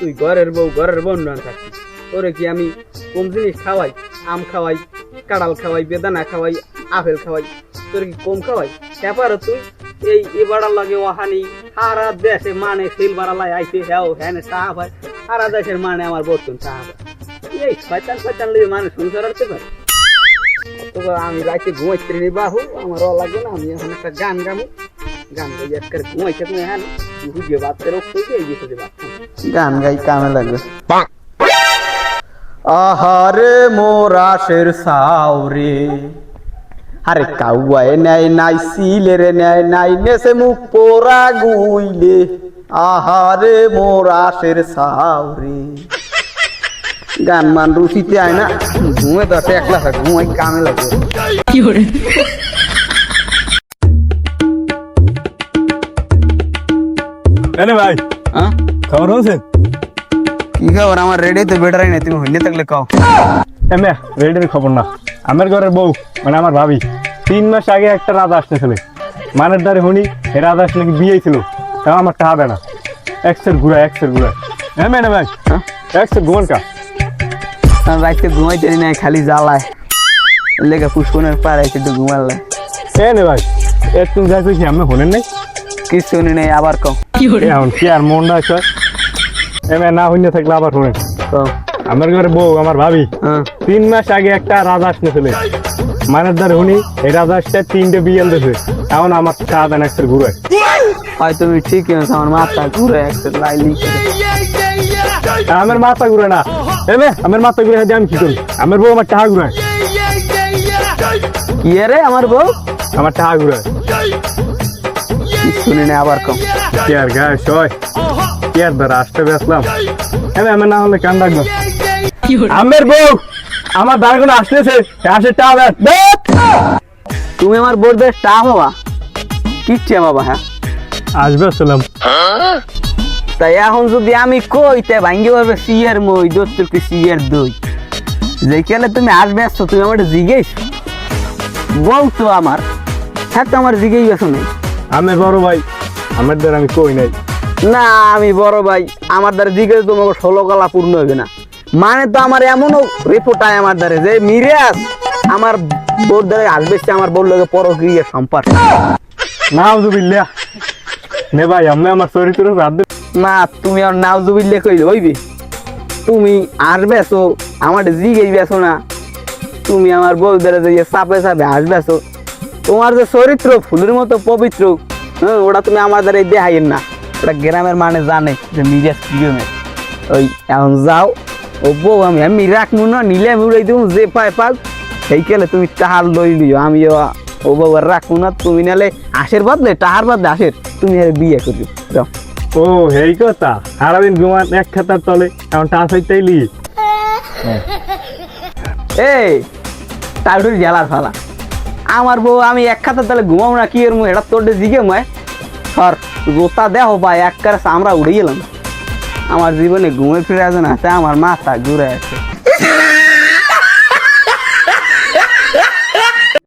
তুই ঘরের বউ না থাকছিস, তোরে কি আমি কম জিনিস খাওয়াই? আম খাওয়াই, কাঁড়াল খাওয়াই, বেদানা খাওয়াই, আপেল খাওয়াই, তোর কি কম খাওয়াই? ব্যাপার তুই এই বাড়ার লাগে ওহানি সারা দেশে মানে সিল বাড়ালাই আইছে হ্যাঁ হ্যাঁ চাহা পায়, সারা দেশের মানে আমার বর্তন চাহা পায়। এই শয়তান লিয়ে মানে সংসার আনতে পারে। আমি রাইতে ঘুমাইতে নি বাহু, আমার লাগবে না, আমি এখন একটা গান গামু, গান গাই একটা ঘুমাইতে তুমি হ্যাঁ বুঝে বাচ্চা রোগ থেকে এই গেছে গান গাই কামে লাগবে। আহারে মোরাশের সাউরে, আরে কাউয়ায় নেয় নাই সিলেরে নেয় নাই নেছে মুখ পোড়া গুইলে, আহারে মোরাশের সাউরে। গান মান রুচিতে আয় না, ঘুমে তো একলা ঘুমাই কামে লাগবে। কি করে এনে ভাই খবর হচ্ছে? কি খবর? আমার রেডি তো বেটারাই না, তুমি হইলে থাকলে কও। এমে রেডির খবর না, আমার ঘরের বউ মানে আমার ভাবি 3 মাস আগে একটা রাত আসতেছিল মানের দ্বারে শুনি এই রাত আসলে নাকি বিয়ে ছিল, তাও আমার টাকা দেয় না। এক্সের ঘুরা এমে না ভাই এক্সের ঘুমান কা রাইতে ঘুমাইতে নাই, খালি জ্বালায় লেগে পুষ্পনের পাড়ায় একটু ঘুমালে। এ নে ভাই এ তুমি যাই কইছি আমি হলেন নাই, কিছু শুনি নাই, আবার কও। এখন কি আর মন না হয় এমে না হইনে থাকলে আবার শুনেন। আমার ঘরে বউ আমার ভাবি 3 মাস আগে একটা রাজা আসতেছিল মানের দ্বারে শুনি এই রাজা আসতে 3টে বিয়ে আনতেছে, এখন আমার টাকা দেন এক্সের ঘুরায়। হয় তুমি ঠিকই আছে, আমার মাথা ঘুরে একটা লাইলি আমার মাথা ঘুরে না এমে, আমার মাথা ঘুরে আমি কি করি? আমার বউ আমার টাকা ঘুরায়। কি রে আমার বউ আমার টাকা ঘুরায়? শুনি না, আবার কম। কি আর গায়ে সয় কি আর ধর আসতে বেসলাম এমে, আমার না হলে কান ডাকবো। আমার বউ আমার দ্বার কোনো আসতেছে, আসে টাকা দেন। তুমি আমার বোর বেশ টা বাবা কিচ্ছে বাবা। হ্যাঁ আসবে আসলাম। তাই এখন যদি আমি কই তাই ভাঙ্গি পারবে সিয়ের মই দোস্ত কি সিয়ের দই যে কেলে তুমি আসবে আসছো, তুমি আমার জিজ্ঞেস বল তো আমার। হ্যাঁ তো আমার জিজ্ঞেস গেছো নেই। আমি বড় ভাই, আমার দ্বার আমি কই নাই। না আমি বড় ভাই, আমার দ্বারা জিজ্ঞেস তোমাকে 16 গলা পূর্ণ হবে না। মানে তো আমার এমনও রিপোর্ট আয় আমার দ্বারে যে মিরাজ আমার বোর দ্বারা আসবে, আমার বোর লোকে পরক্রিয়া সম্পর্ক নাউজুবিল্লাহ নে ভাই আমি আমার চরিত্র রাত না। তুমি আর নাউজুবিল্লাহ কইলে হইবে? তুমি আসবে আসো আমার জিজ্ঞেস বেছো না, তুমি আমার বউ দ্বারা যে চাপে আসবে। তোমার যে চরিত্র ফুলের মতো পবিত্র, হ্যাঁ ওটা তুমি আমার দ্বারা দেখাইন না, ওটা গ্রামের মানে জানে যে মিরাজ প্রিয়মের। ওই এখন যাও ও বউ আমি রাখবো না, নিলে আমি উড়াই দেবো, যে পায় পাক সেই কেলে তুমি টাহার লই লিও, আমি ও বউ আর রাখবো না। তুমি নালে আশের বদলে টাহার বদলে আশের তুমি আর বিয়ে করবি। যাও। ও এই কথা, সারাদিন ঘুমান এক খাতার তলে, এখন টাকা চাইতেই লি এই টাউটুর গেলার ফালা আমার বউ আমি এক খাতার তলে ঘুমাও না, কি এর মুখ এটা তোর জিগে ময় সর গোতা দেও বা এক কারে আমরা উড়ে গেলাম। আমার জীবনে ঘুমে ফিরে আসে না, আমার মাথা ঘুরে আছে।